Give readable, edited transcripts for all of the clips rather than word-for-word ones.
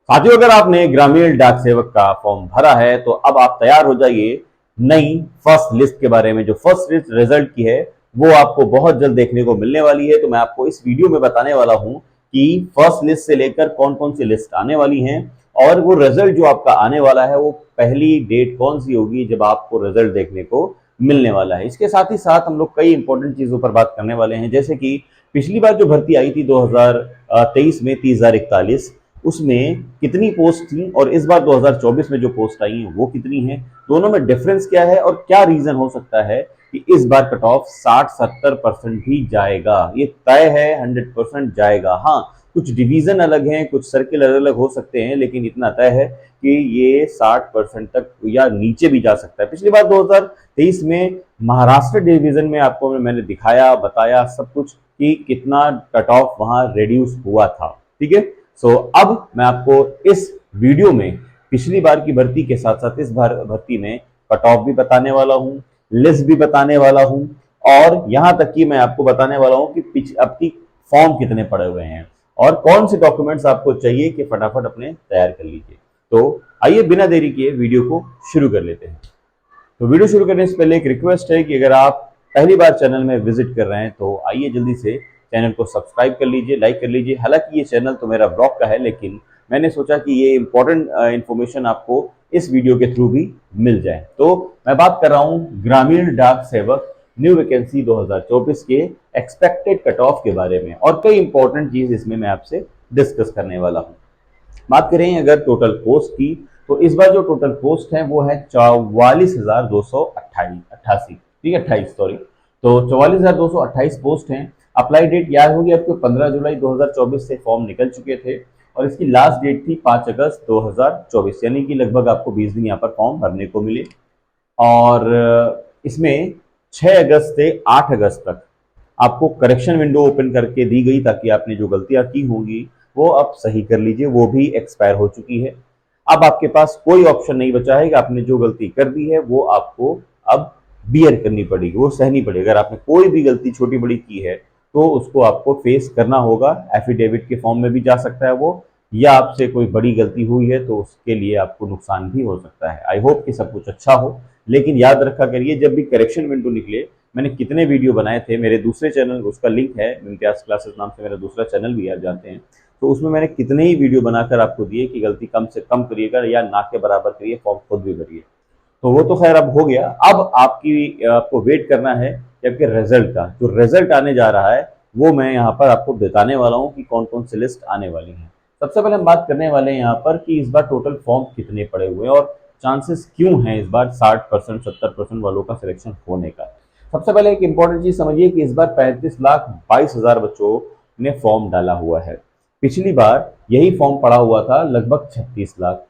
साथियों, अगर आपने ग्रामीण डाक सेवक का फॉर्म भरा है तो अब आप तैयार हो जाइए नई फर्स्ट लिस्ट के बारे में। जो फर्स्ट लिस्ट रिजल्ट की है वो आपको बहुत जल्द देखने को मिलने वाली है। तो मैं आपको इस वीडियो में बताने वाला हूं कि फर्स्ट लिस्ट से लेकर कौन कौन सी लिस्ट आने वाली हैं और वो रिजल्ट जो आपका आने वाला है वो पहली डेट कौन सी होगी जब आपको रिजल्ट देखने को मिलने वाला है। इसके साथ ही साथ हम लोग कई इंपॉर्टेंट चीजों पर बात करने वाले हैं, जैसे कि पिछली बार जो भर्ती आई थी 2023 में 30,041, उसमें कितनी पोस्ट थी और इस बार 2024 में जो पोस्ट आई है वो कितनी है, दोनों में डिफरेंस क्या है और क्या रीजन हो सकता है कि इस बार कट ऑफ 60-70% भी जाएगा। ये तय है 100% जाएगा। हाँ, कुछ डिवीजन अलग हैं, कुछ सर्किल अलग अलग हो सकते हैं, लेकिन इतना तय है कि ये 60% तक या नीचे भी जा सकता है। पिछली बार 2023 में महाराष्ट्र डिवीजन में आपको मैंने दिखाया, बताया सब कुछ कि कितना कट ऑफ वहां रिड्यूस हुआ था। ठीक है। अब मैं आपको इस वीडियो में पिछली बार की भर्ती के साथ साथ इस बार भर्ती में कट ऑफ भी बताने वाला हूं, लिस्ट भी बताने वाला हूं और यहां तक कि मैं आपको बताने वाला हूं कि अब की फॉर्म कितने पड़े हुए हैं और कौन से डॉक्यूमेंट्स आपको चाहिए कि फटाफट अपने तैयार कर लीजिए। तो आइए बिना देरी किए वीडियो को शुरू कर लेते हैं। तो वीडियो शुरू करने से पहले एक रिक्वेस्ट है कि अगर आप पहली बार चैनल में विजिट कर रहे हैं तो आइए जल्दी से चैनल को सब्सक्राइब कर लीजिए, लाइक कर लीजिए। हालांकि ये चैनल तो मेरा ब्लॉग का है, लेकिन मैंने सोचा कि ये इंपॉर्टेंट इंफॉर्मेशन आपको इस वीडियो के थ्रू भी मिल जाए। तो मैं बात कर रहा हूँ ग्रामीण डाक सेवक न्यू वैकेंसी 2024 के एक्सपेक्टेड कट ऑफ के बारे में और कई इंपॉर्टेंट चीज इसमें मैं आपसे डिस्कस करने वाला हूँ। बात करें अगर टोटल पोस्ट की, तो इस बार जो टोटल पोस्ट है वो है 44,288, ठीक है 28 सॉरी। तो 44,228 पोस्ट हैं। अप्लाई डेट याद होगी आपको, 15 जुलाई 2024 से फॉर्म निकल चुके थे और इसकी लास्ट डेट थी 5 अगस्त 2024, यानी कि लगभग आपको 20 दिन यहाँ पर फॉर्म भरने को मिले। और इसमें 6 अगस्त से 8 अगस्त तक आपको करेक्शन विंडो ओपन करके दी गई ताकि आपने जो गलतियां की होंगी वो अब सही कर लीजिए। वो भी एक्सपायर हो चुकी है। अब आपके पास कोई ऑप्शन नहीं बचा है कि आपने जो गलती कर दी है वो आपको अब बियर करनी पड़ेगी, वो सहनी पड़ेगी। अगर आपने कोई भी गलती छोटी बड़ी की है तो उसको आपको फेस करना होगा। एफिडेविट के फॉर्म में भी जा सकता है वो, या आपसे कोई बड़ी गलती हुई है तो उसके लिए आपको नुकसान भी हो सकता है। आई होप कि सब कुछ अच्छा हो, लेकिन याद रखा करिए जब भी करेक्शन विंडो निकले, मैंने कितने वीडियो बनाए थे मेरे दूसरे चैनल, उसका लिंक है इम्तियाज क्लासेस नाम से मेरा दूसरा चैनल भी आप जानते हैं, तो उसमें मैंने कितने ही वीडियो बनाकर आपको दिए कि गलती कम से कम करिएगा या ना के बराबर करिए, फॉर्म खुद भी भरिए। तो वो तो खैर अब हो गया। अब आपको वेट करना है कि आपके रिजल्ट का, जो रिजल्ट आने जा रहा है वो मैं यहाँ पर आपको बताने वाला हूँ कि कौन कौन सी लिस्ट आने वाली है। सबसे पहले हम बात करने वाले हैं यहाँ पर कि इस बार टोटल फॉर्म कितने पड़े हुए हैं और चांसेस क्यों हैं इस बार 60% 70% वालों का सिलेक्शन होने का। सबसे पहले एक इंपॉर्टेंट चीज समझिए कि इस बार 35,22,000 बच्चों ने फॉर्म डाला हुआ है। पिछली बार यही फॉर्म पड़ा हुआ था लगभग 36 लाख।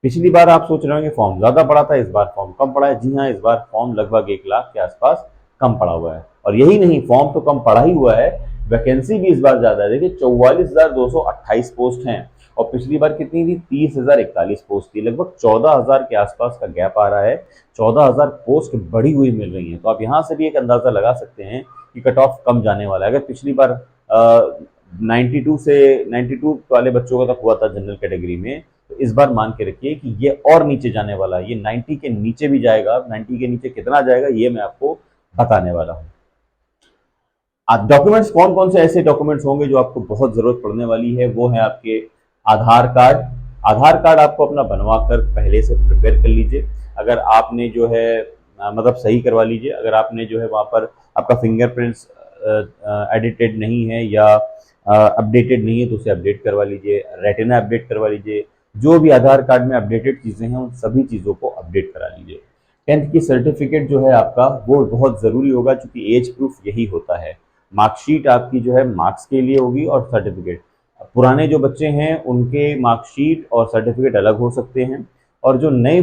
पिछली बार आप सोच रहे होंगे फॉर्म ज्यादा पड़ा था, इस बार फॉर्म कम पड़ा है। जी हाँ, इस बार फॉर्म लगभग 1 लाख के आसपास कम पड़ा हुआ है। और यही नहीं, फॉर्म तो कम पड़ा ही हुआ है, वैकेंसी भी इस बार ज्यादा है। देखिए 44,228 पोस्ट हैं और पिछली बार कितनी थी, 30,041 पोस्ट थी। लगभग 14,000 के आसपास का गैप आ रहा है। 14,000 पोस्ट बढ़ी हुई मिल रही है। तो आप यहाँ से भी एक अंदाजा लगा सकते हैं कि कट ऑफ कम जाने वाला है। अगर पिछली बार 92 वाले बच्चों का तक हुआ था जनरल कैटेगरी में, तो इस बार मान के रखिए कि ये और नीचे जाने वाला है, ये 90 के नीचे भी जाएगा। 90 के नीचे कितना जाएगा ये मैं आपको बताने वाला हूँ। डॉक्यूमेंट्स कौन कौन से ऐसे डॉक्यूमेंट्स होंगे जो आपको बहुत जरूरत पड़ने वाली है, वो है आपके आधार कार्ड। आधार कार्ड आपको अपना बनवा कर पहले से प्रिपेयर कर लीजिए। अगर आपने जो है मतलब सही करवा लीजिए। अगर आपने जो है वहाँ पर आपका फिंगरप्रिंट्स एडिटेड नहीं है या अपडेटेड नहीं है तो उसे अपडेट करवा लीजिए। रेटिना अपडेट करवा लीजिए। जो भी आधार कार्ड में अपडेटेड चीज़ें हैं उन सभी चीज़ों को अपडेट करा लीजिए। 10th की सर्टिफिकेट जो है आपका वो बहुत ज़रूरी होगा, क्योंकि एज प्रूफ यही होता है। मार्कशीट आपकी जो है मार्क्स के लिए होगी और सर्टिफिकेट, पुराने जो बच्चे हैं उनके मार्कशीट और सर्टिफिकेट अलग हो सकते हैं, और जो नए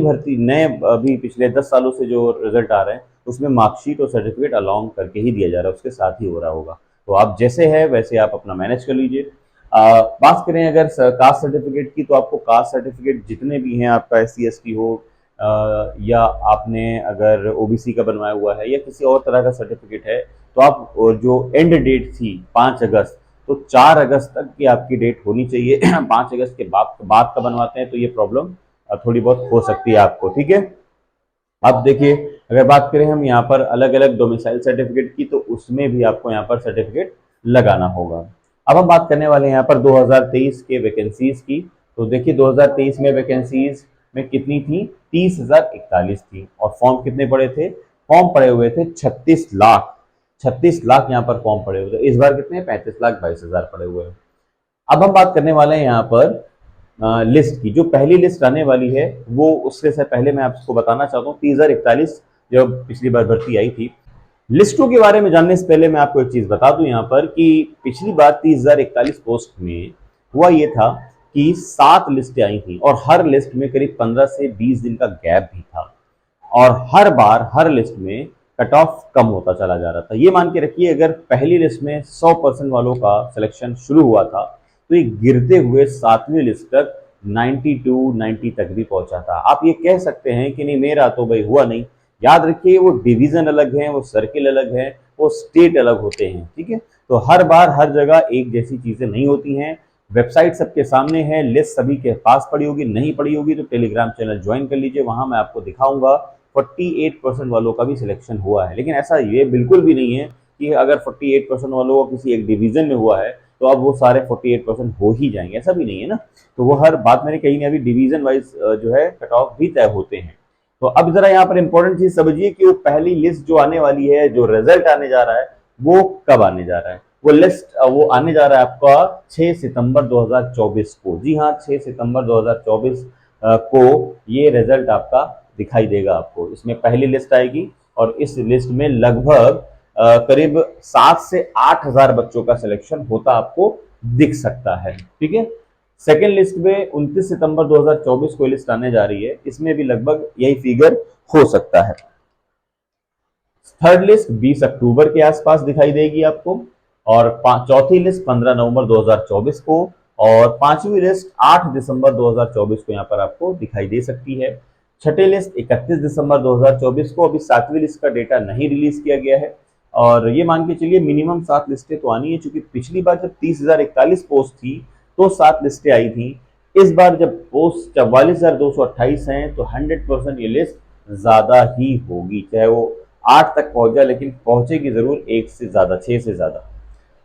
अभी पिछले 10 सालों से जो रिजल्ट आ रहे हैं उसमें मार्कशीट और सर्टिफिकेट अलोंग करके ही दिया जा रहा है, उसके साथ ही हो रहा होगा। तो आप जैसे है वैसे आप अपना मैनेज कर लीजिए। बात करें अगर कास्ट सर्टिफिकेट की, तो आपको कास्ट सर्टिफिकेट जितने भी हैं, आपका SC ST हो या आपने अगर OBC का बनवाया हुआ है या किसी और तरह का सर्टिफिकेट है, तो आप जो एंड डेट थी 5 अगस्त, तो 4 अगस्त तक की आपकी डेट होनी चाहिए। 5 अगस्त के बाद का बनवाते हैं तो ये प्रॉब्लम थोड़ी बहुत हो सकती है आपको, ठीक है। अब देखिए, अगर बात करें हम यहाँ पर अलग अलग डोमिसाइल सर्टिफिकेट की, तो उसमें भी आपको यहाँ पर सर्टिफिकेट लगाना होगा। अब हम बात करने वाले हैं यहाँ पर 2023 के वैकेंसीज की। तो देखिए 2023 में वैकेंसीज में कितनी थी, 30,041 थी। और फॉर्म कितने पड़े थे, फॉर्म पड़े हुए थे 36 लाख। 36 लाख यहाँ पर फॉर्म पड़े हुए थे। इस बार कितने, 35,22,000 पड़े हुए हैं। अब हम बात करने वाले हैं यहाँ पर लिस्ट की। जो पहली लिस्ट आने वाली है वो, उससे से पहले मैं आपको बताना चाहता हूँ 30,041 जब पिछली बार भर्ती आई थी। लिस्टों के बारे में जानने से पहले मैं आपको एक चीज बता दूं यहाँ पर कि पिछली बार 30,041 पोस्ट में हुआ ये था कि 7 लिस्टें आई थी और हर लिस्ट में करीब 15 से 20 दिन का गैप भी था। और हर बार हर लिस्ट में कट ऑफ कम होता चला जा रहा था। ये मान के रखिए, अगर पहली लिस्ट में 100% वालों का सिलेक्शन शुरू हुआ था तो ये गिरते हुए 7वीं लिस्ट तक 92, 90 तक भी पहुंचा था। आप ये कह सकते हैं कि नहीं मेरा तो भाई हुआ नहीं। याद रखिए, वो डिवीजन अलग है, वो सर्किल अलग है, वो स्टेट अलग होते हैं, ठीक है। तो हर बार हर जगह एक जैसी चीजें नहीं होती हैं। वेबसाइट सबके सामने है, लिस्ट सभी के पास पड़ी होगी, नहीं पड़ी होगी तो टेलीग्राम चैनल ज्वाइन कर लीजिए, वहां मैं आपको दिखाऊंगा 48% वालों का भी सिलेक्शन हुआ है। लेकिन ऐसा ये बिल्कुल भी नहीं है कि अगर 48% वालों का किसी एक डिवीजन में हुआ है तो अब वो सारे 48% हो ही जाएंगे, ऐसा भी नहीं है ना। तो वो हर बात मैंने कही नहीं, अभी डिवीजन वाइज जो है कट ऑफ भी तय होते हैं। तो अब जरा यहाँ पर इंपॉर्टेंट चीज समझिए कि वो पहली लिस्ट जो आने वाली है, जो रिजल्ट आने जा रहा है, वो कब आने जा रहा है। वो लिस्ट वो आने जा रहा है आपका 6 सितंबर 2024 को। जी हाँ, 6 सितंबर 2024 को ये रिजल्ट आपका दिखाई देगा आपको। इसमें पहली लिस्ट आएगी और इस लिस्ट में लगभग करीब 7 से 8,000 बच्चों का सिलेक्शन होता आपको दिख सकता है, ठीक है। सेकेंड लिस्ट में 29 सितंबर 2024 को लिस्ट आने जा रही है, इसमें भी लगभग यही फिगर हो सकता है। थर्ड लिस्ट 20 अक्टूबर के आसपास दिखाई देगी आपको, और चौथी लिस्ट 15 नवंबर 2024 को, और पांचवी लिस्ट 8 दिसंबर 2024 को यहाँ पर आपको दिखाई दे सकती है। छठी लिस्ट 31 दिसंबर 2024 को। अभी 7वीं लिस्ट का डेटा नहीं रिलीज किया गया है, और ये मान के चलिए मिनिमम 7 लिस्टें तो आनी है, क्योंकि पिछली बार जब 30,041 पोस्ट थी तो 7 लिस्टें आई थी। इस बार जब पोस्ट 44,228 हैं तो 100% ये लिस्ट ज्यादा ही होगी, चाहे वो 8 तक पहुंच जाए, लेकिन पहुंचेगी जरूर 1 से ज्यादा, 6 से ज्यादा।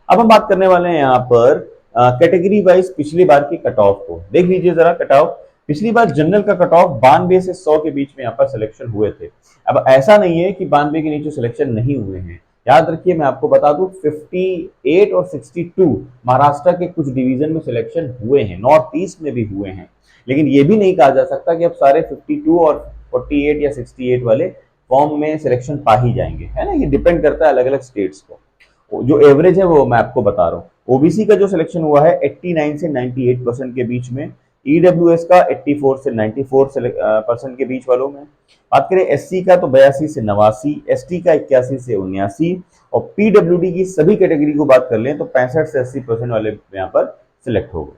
अब हम बात करने वाले हैं यहाँ पर कैटेगरी वाइज पिछली बार की कट ऑफ को। देख लीजिए जरा कट ऑफ। पिछली बार जनरल का कट ऑफ 92 से 100 के बीच में यहाँ पर सिलेक्शन हुए थे। अब ऐसा नहीं है कि 92 के नीचे सिलेक्शन नहीं हुए हैं। याद रखिए, मैं आपको बता दूं 58 और 62 महाराष्ट्र के कुछ डिवीजन में सिलेक्शन हुए हैं, नॉर्थ ईस्ट में भी हुए हैं। लेकिन ये भी नहीं कहा जा सकता कि अब सारे 52 और 48 या 68 वाले फॉर्म में सिलेक्शन पा ही जाएंगे, है ना। ये डिपेंड करता है अलग अलग स्टेट्स को। जो एवरेज है वो मैं आपको बता रहा हूँ। ओबीसी का जो सिलेक्शन हुआ है 89 से 98% के बीच में, ईडब्ल्यूएस का 84 से 94% के बीच वालों में। बात करें एससी का तो 82 से 89, एसटी का 81 से 79, और पीडब्ल्यूडी की सभी कैटेगरी को बात कर लें तो 65 से 80% वाले यहाँ पर सिलेक्ट हो गए।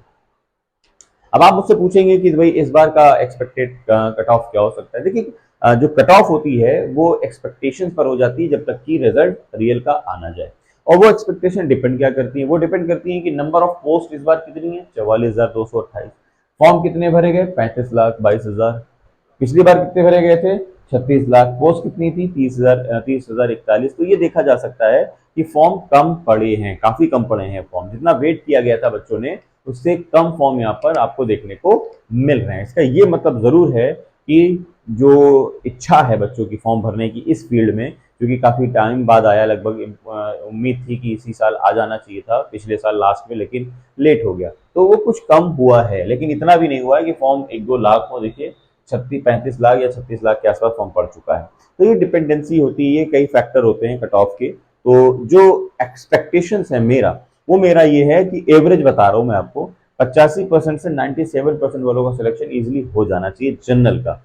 अब आप मुझसे पूछेंगे कि भाई इस बार का एक्सपेक्टेड कट ऑफ क्या हो सकता है। देखिए, जो कट ऑफ होती है वो एक्सपेक्टेशंस पर हो जाती है जब तक कि रिजल्ट रियल का आना जाए। और वो एक्सपेक्टेशन डिपेंड क्या करती है, वो डिपेंड करती है कि नंबर ऑफ पोस्ट इस बार कितनी है, 44,228। फॉर्म कितने भरे गए, 35,22,000। पिछली बार कितने भरे गए थे, 36 लाख। पोस्ट कितनी थी, 30,041। तो ये देखा जा सकता है कि फॉर्म कम पड़े हैं, काफी कम पड़े हैं फॉर्म। जितना वेट किया गया था बच्चों ने, उससे कम फॉर्म यहाँ पर आपको देखने को मिल रहे हैं। इसका ये मतलब जरूर है कि जो इच्छा है बच्चों की फॉर्म भरने की इस फील्ड में, क्योंकि काफी टाइम बाद आया, लगभग उम्मीद थी कि इसी साल आ जाना चाहिए था, पिछले साल लास्ट में, लेकिन लेट हो गया, तो वो कुछ कम हुआ है। लेकिन इतना भी नहीं हुआ है कि फॉर्म 1-2 लाख हो। देखिए 35 लाख या 36 लाख के आसपास फॉर्म पड़ चुका है। तो ये डिपेंडेंसी होती है, कई फैक्टर होते हैं कट ऑफ के। तो जो एक्सपेक्टेशंस है मेरा ये है कि एवरेज बता रहा हूं मैं आपको, 85% से 97% वालों का सिलेक्शन इजीली हो जाना चाहिए जनरल का।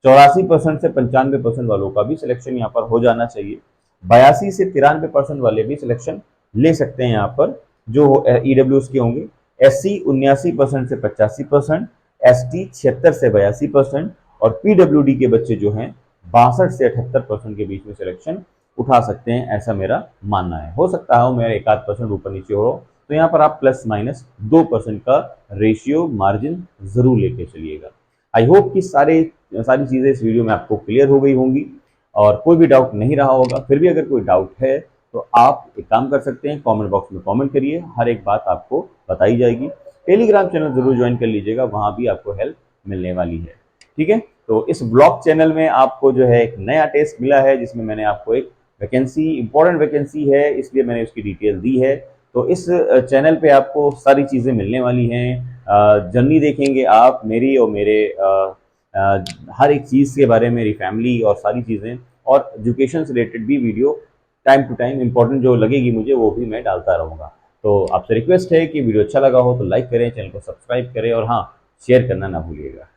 84% से 95% वालों का भी सिलेक्शन यहाँ पर हो जाना चाहिए। 82 से 93% वाले भी सिलेक्शन ले सकते हैं यहाँ पर, जो ईडब्ल्यूएस के होंगे। एससी 79% से 85%, एसटी 76 से 82%, और पीडब्ल्यूडी के बच्चे जो हैं 62 से 78% के बीच में सिलेक्शन उठा सकते हैं, ऐसा मेरा मानना है। हो सकता है मेरा 1-8% ऊपर नीचे हो, तो यहाँ पर आप प्लस माइनस 2% का रेशियो मार्जिन जरूर लेके चलिएगा। आई होप कि सारी चीज़ें इस वीडियो में आपको क्लियर हो गई होंगी और कोई भी डाउट नहीं रहा होगा। फिर भी अगर कोई डाउट है तो आप एक काम कर सकते हैं, कमेंट बॉक्स में कमेंट करिए, हर एक बात आपको बताई जाएगी। टेलीग्राम चैनल जरूर ज्वाइन कर लीजिएगा, वहाँ भी आपको हेल्प मिलने वाली है। ठीक है, तो इस ब्लॉग चैनल में आपको जो है एक नया टेस्ट मिला है, जिसमें मैंने आपको एक वैकेंसी, इंपॉर्टेंट वैकेंसी है, इसलिए मैंने उसकी डिटेल दी है। तो इस चैनल पे आपको सारी चीज़ें मिलने वाली हैं। जर्नी देखेंगे आप मेरी और मेरे हर एक चीज़ के बारे में, मेरी फैमिली और सारी चीज़ें, और एजुकेशन से रिलेटेड भी video time to time important जो लगेगी मुझे वो भी मैं डालता रहूँगा। तो आपसे रिक्वेस्ट है कि वीडियो अच्छा लगा हो तो लाइक करें, चैनल को सब्सक्राइब करें और हाँ, शेयर करना ना भूलिएगा।